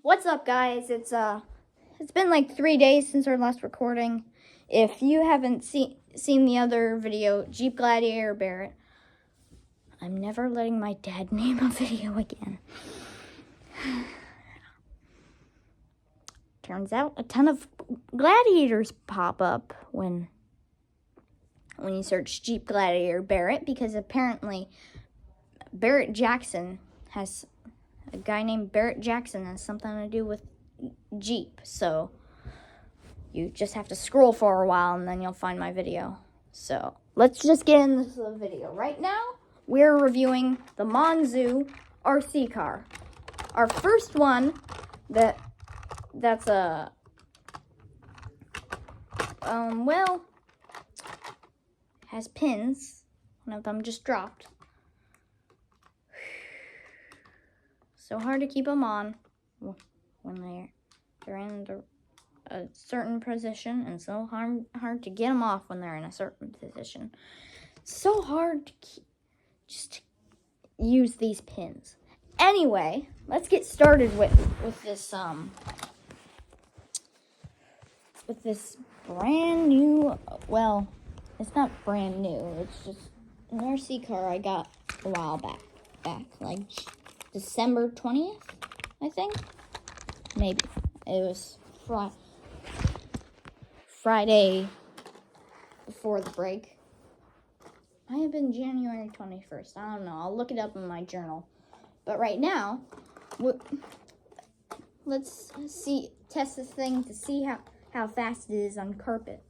What's up, guys? It's been like 3 days since our last recording. If you haven't seen the other video, Jeep Gladiator Barrett, I'm never letting my dad name a video again. Turns out a ton of gladiators pop up when you search Jeep Gladiator Barrett, because apparently Barrett Jackson has a guy named Barrett Jackson has something to do with Jeep. So you just have to scroll for a while and then you'll find my video. So let's just get into the video. Right now, we're reviewing the Monzoo RC car. Our first one that's a, has pins. One of them just dropped. So hard to keep them on when they're in a certain position, and so hard to get them off when they're in a certain position. So hard to just use these pins. Anyway, let's get started with this brand new. Well, it's not brand new. It's just an RC car I got a while back like December 20th, I think. Maybe. It was Friday before the break. I have been January 21st. I don't know. I'll look it up in my journal. But right now, let's test this thing to see how fast it is on carpet.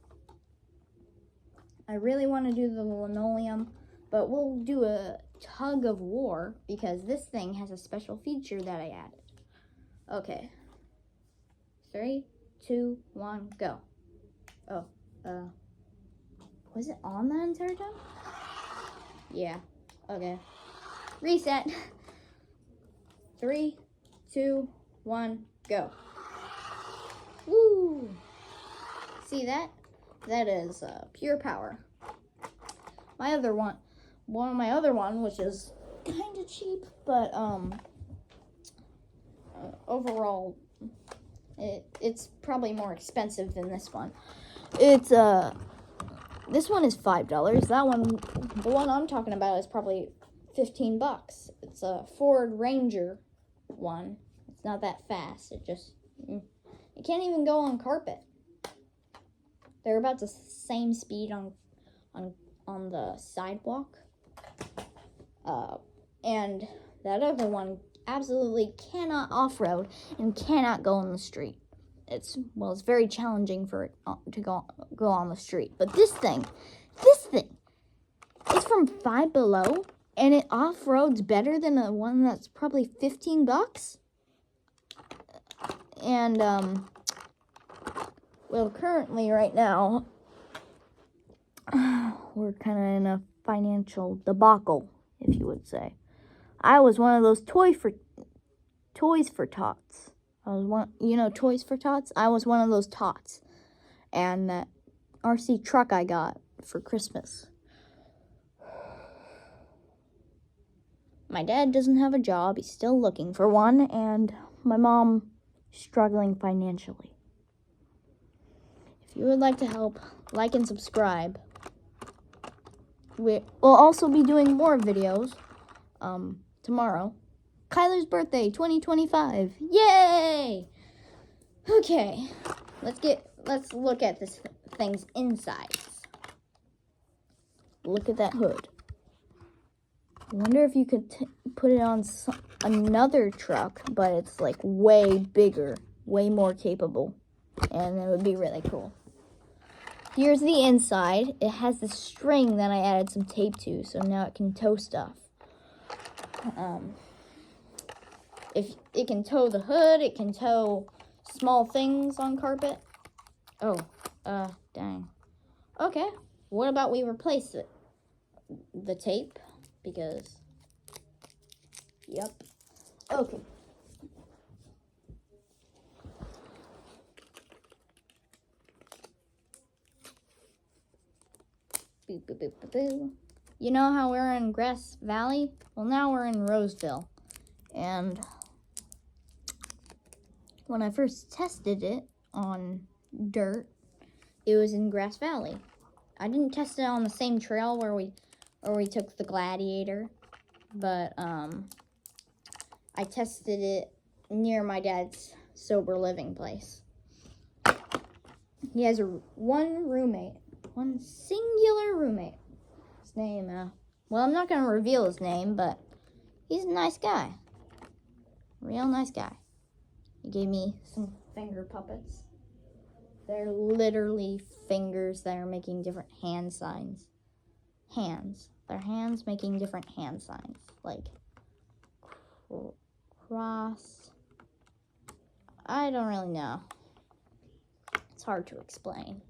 I really want to do the linoleum, but we'll do a tug of war because this thing has a special feature that I added. Okay. 3, 2, 1, go. Oh, was it on that entire time? Yeah. Okay. Reset. 3, 2, 1, go. Woo! See that? That is pure power. My other one, which is kind of cheap, but overall, it's probably more expensive than this one. It's this one is $5. That one, the one I'm talking about, is probably $15. It's a Ford Ranger one. It's not that fast. It can't even go on carpet. They're about the same speed on the sidewalk. And that other one absolutely cannot off-road and cannot go on the street. It's very challenging for it to go on the street. But this thing is from Five Below, and it off-roads better than the one that's probably $15. And currently right now, we're kind of in a financial debacle, if you would say. I was one of those Toys for Tots. Toys for Tots? I was one of those tots. And that RC truck I got for Christmas. My dad doesn't have a job. He's still looking for one. And my mom struggling financially. If you would like to help, like and subscribe. We'll also be doing more videos tomorrow. Kyler's birthday, 2025. Yay! Okay, let's look at this thing's insides. Look at that hood. I wonder if you could put it on another truck, but it's like way bigger, way more capable, and it would be really cool. Here's the inside. It has this string that I added some tape to, so now it can tow stuff. If it can tow the hood, it can tow small things on carpet. Oh, dang. Okay, what about we replace the tape? Because, yep. Okay. Boo, boo, boo, boo, boo. You know how we're in Grass Valley? Well, now we're in Roseville. And when I first tested it on dirt, it was in Grass Valley. I didn't test it on the same trail where we took the Gladiator, but I tested it near my dad's sober living place. He has one singular roommate. His name, well, I'm not going to reveal his name, but he's a nice guy. Real nice guy. He gave me some finger puppets. They're literally fingers that are making different hand signs. Hands. They're hands making different hand signs. Like cross. I don't really know. It's hard to explain.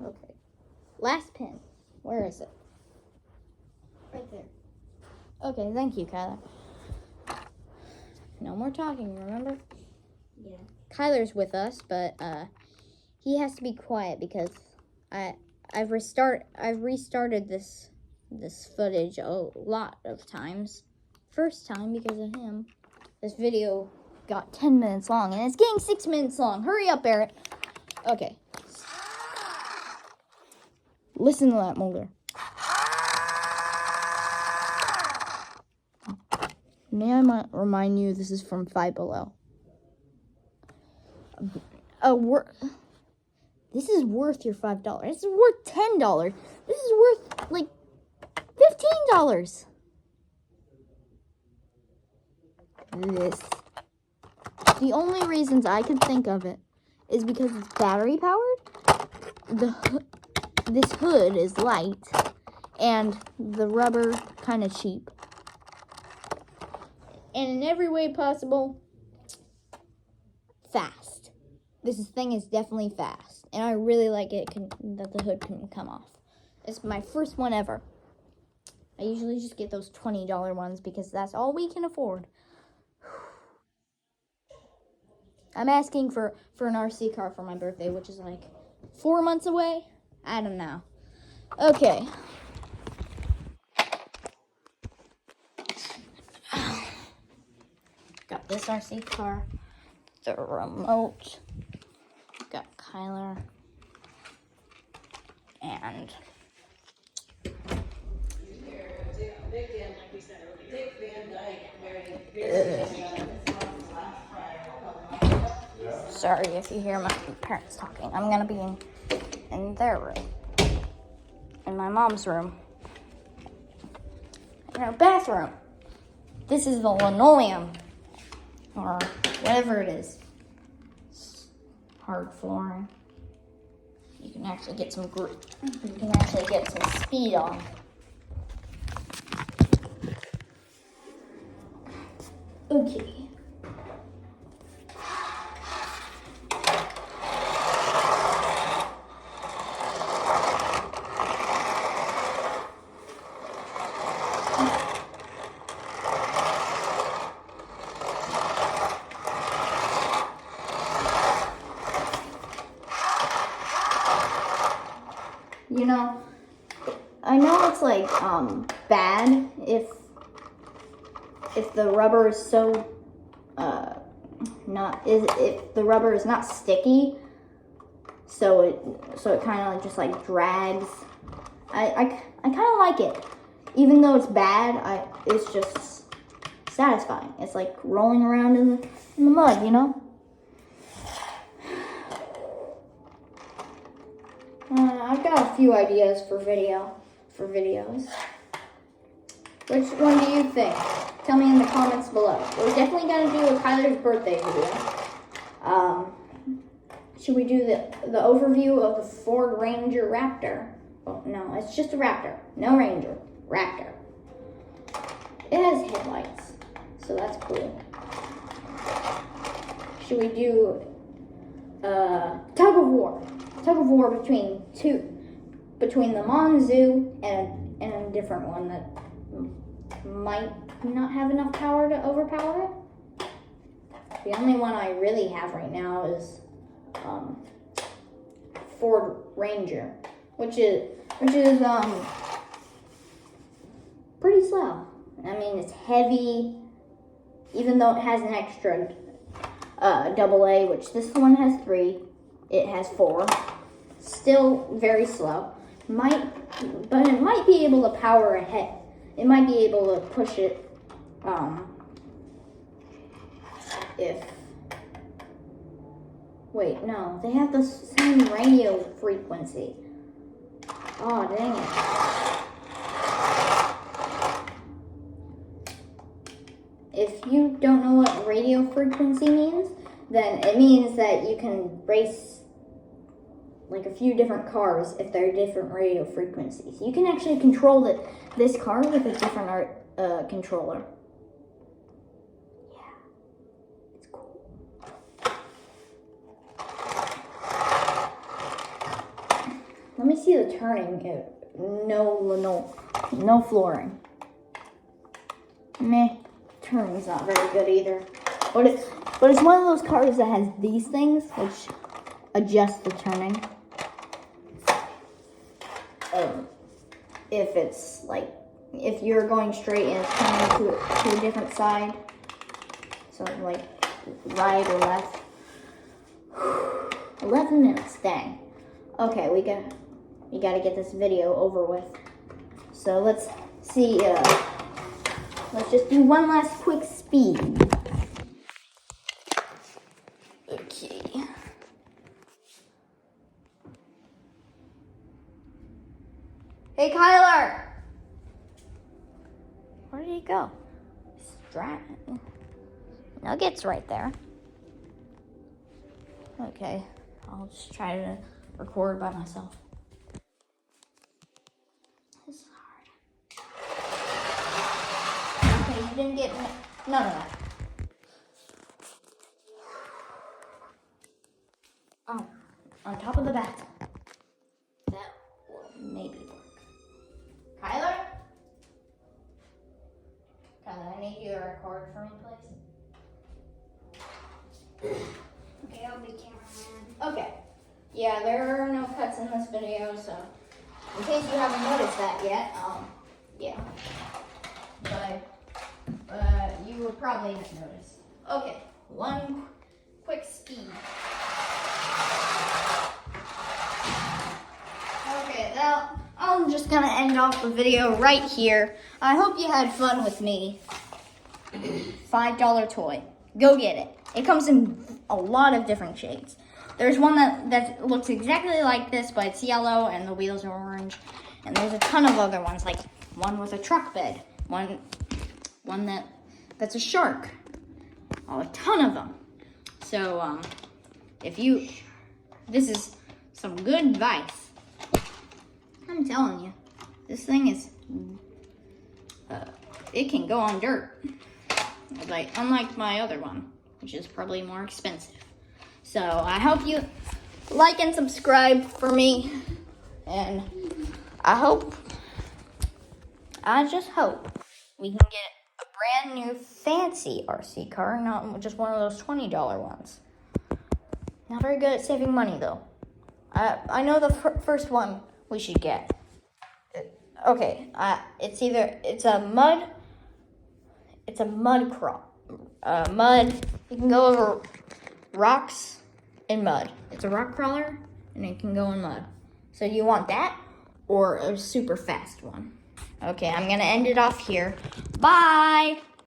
Okay. Last pin. Where is it? Right there. Okay, thank you, Kyler. No more talking, remember? Yeah. Kyler's with us, but he has to be quiet because I've restarted this footage a lot of times. First time because of him. This video got 10 minutes long and it's getting 6 minutes long. Hurry up, Barrett. Okay. Listen to that, Mulder. May I remind you, this is from Five Below. This is worth your $5. This is worth $10. This is worth like $15. This. The only reasons I could think of it is because it's battery powered. This hood is light, and the rubber kind of cheap. And in every way possible, fast. This thing is definitely fast. And I really like it that the hood can come off. It's my first one ever. I usually just get those $20 ones because that's all we can afford. I'm asking for an RC car for my birthday, which is like 4 months away. I don't know. Okay. Got this RC car, the remote, got Kyler, and sorry if you hear my parents talking. I'm gonna be in their room, in my mom's room, in our bathroom. This is the linoleum. Or whatever it is. Hard flooring. You can actually get some grip. You can actually get some speed on. Okay. You know, I know it's like bad if the rubber is so if the rubber is not sticky, so it kind of just like drags. I kind of like it, even though it's bad. It's just satisfying. It's like rolling around in the mud, you know. I've got a few ideas for videos. Which one do you think? Tell me in the comments below. We're definitely gonna do a Kyler's birthday video. Should we do the overview of the Ford Ranger Raptor? Oh, no, it's just a Raptor. No Ranger. Raptor. It has headlights, so that's cool. Should we do tug of war? Tug of war between the Monzoo and a different one that might not have enough power to overpower it. The only one I really have right now is Ford Ranger, which is pretty slow. I mean, it's heavy, even though it has an extra AA, which this one has 3. It has 4. Still very slow. But it might be able to power ahead. It might be able to push it if... Wait, no. They have the same radio frequency. Oh, dang it. If you don't know what radio frequency means, then it means that you can race like a few different cars if they're different radio frequencies. You can actually control this car with a different controller. Yeah, it's cool. Let me see the turning. No flooring. Meh. Turning's not very good either. But it's one of those cars that has these things which adjust the turning. If it's like, if you're going straight and it's turning to a different side, so like right or left. 11 minutes, dang. Okay, we gotta get this video over with. So let's see. Let's just do one last quick speed. Okay. Hey, Kyler! Where did he go? Nugget's right there. Okay, I'll just try to record by myself. This is hard. Okay, you didn't get... No. Oh, on top of the bathtub. That will maybe work. Kyler? Kyler, I need you to record for me, please. Okay, I'll be cameraman. Okay. Yeah, there are no cuts in this video, so in case you haven't noticed that yet, yeah. But you will probably have noticed. Okay, one quick speed. Okay, now I'm just gonna end off the video right here. I hope you had fun with me. $5 toy. Go get it. It comes in a lot of different shades. There's one that looks exactly like this, but it's yellow and the wheels are orange. And there's a ton of other ones, like one with a truck bed, one that's a shark. Oh, a ton of them. So, this is some good advice. I'm telling you, this thing is, it can go on dirt. Unlike my other one, which is probably more expensive. So I hope you like and subscribe for me. And I just hope we can get a brand new fancy RC car, not just one of those $20 ones. Not very good at saving money though. I know the first one we should get. Okay, it's a mud crawl. Mud, you can go over rocks and mud. It's a rock crawler and it can go in mud. So do you want that or a super fast one? Okay, I'm gonna end it off here. Bye!